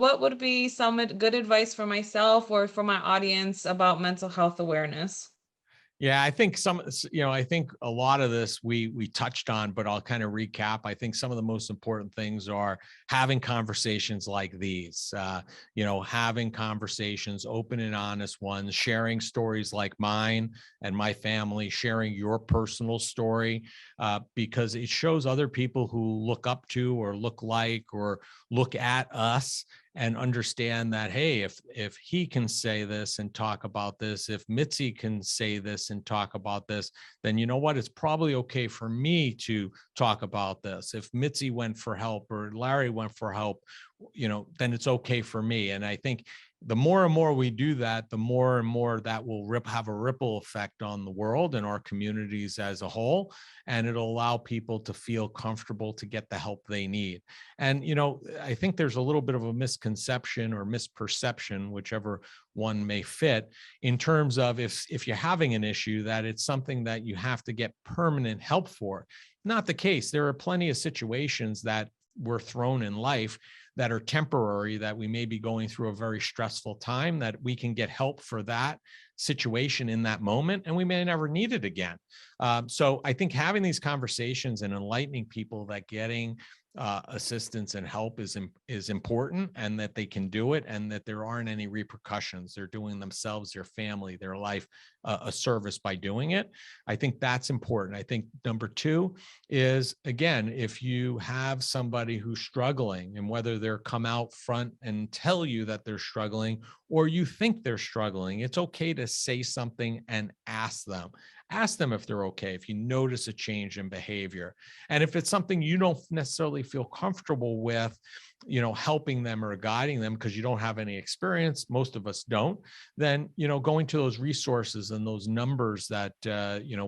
what would be some good advice for myself or for my audience about mental health awareness? Yeah, I think I think a lot of this we touched on, but I'll kind of recap. I think some of the most important things are having conversations like these, having conversations, open and honest ones, sharing stories like mine and my family, sharing your personal story, because it shows other people who look up to or look like or look at us and understand that, hey, if he can say this and talk about this, if Mitzi can say this and talk about this, then you know what, it's probably okay for me to talk about this. If Mitzi went for help or Larry went for help, then it's okay for me. And I think the more and more we do that, the more and more that will have a ripple effect on the world and our communities as a whole. And it'll allow people to feel comfortable to get the help they need. And, I think there's a little bit of a misconception or misperception, whichever one may fit, in terms of if you're having an issue, that it's something that you have to get permanent help for. Not the case. There are plenty of situations that we're thrown in life that are temporary, that we may be going through a very stressful time, that we can get help for that situation in that moment, and we may never need it again. So I think having these conversations and enlightening people that getting assistance and help is important, and that they can do it, and that there aren't any repercussions. They're doing themselves, their family, their life a service by doing it. I think that's important. I think number two is, again, if you have somebody who's struggling, and whether they're come out front and tell you that they're struggling, or you think they're struggling, it's okay to say something and ask them. Ask them if they're okay, if you notice a change in behavior. And if it's something you don't necessarily feel comfortable with, helping them or guiding them because you don't have any experience, most of us don't, then, going to those resources and those numbers that,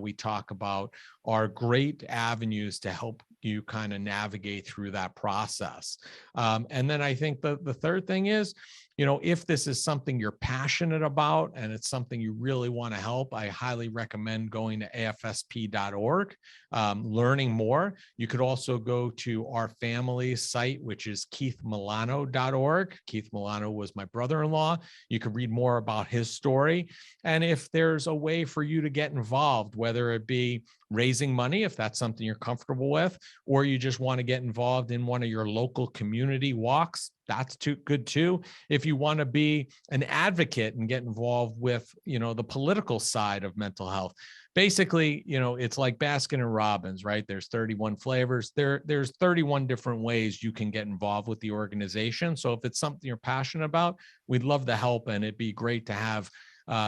we talk about are great avenues to help you kind of navigate through that process. And then I think the third thing is, if this is something you're passionate about and it's something you really want to help, I highly recommend going to afsp.org, learning more. You could also go to our family's site, which is keithmilano.org. Keith Milano was my brother-in-law. You could read more about his story. And if there's a way for you to get involved, whether it be raising money, if that's something you're comfortable with, or you just want to get involved in one of your local community walks, that's good too. If you want to be an advocate and get involved with, the political side of mental health, basically, it's like Baskin and Robbins, right? There's 31 flavors. There's 31 different ways you can get involved with the organization. So if it's something you're passionate about, we'd love to help, and it'd be great to have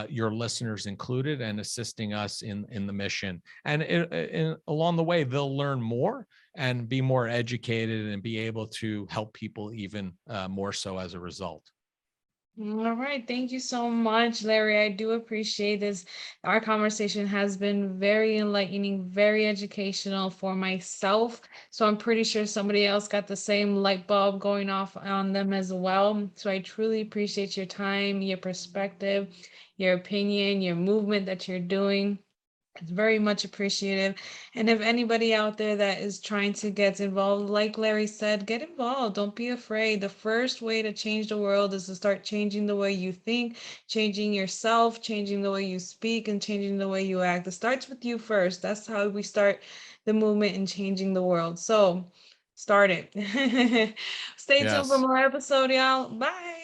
your listeners included and assisting us in the mission. And along the way, they'll learn more and be more educated and be able to help people even more so as a result. All right. Thank you so much, Larry. I do appreciate this. Our conversation has been very enlightening, very educational for myself. So I'm pretty sure somebody else got the same light bulb going off on them as well. So I truly appreciate your time, your perspective, your opinion, your movement that you're doing. It's very much appreciated. And if anybody out there that is trying to get involved, like Larry said, get involved. Don't be afraid. The first way to change the world is to start changing the way you think, changing yourself, changing the way you speak, and changing the way you act. It starts with you first. That's how we start the movement in changing the world. So start it. Stay tuned for Yes. more episode, y'all. Bye.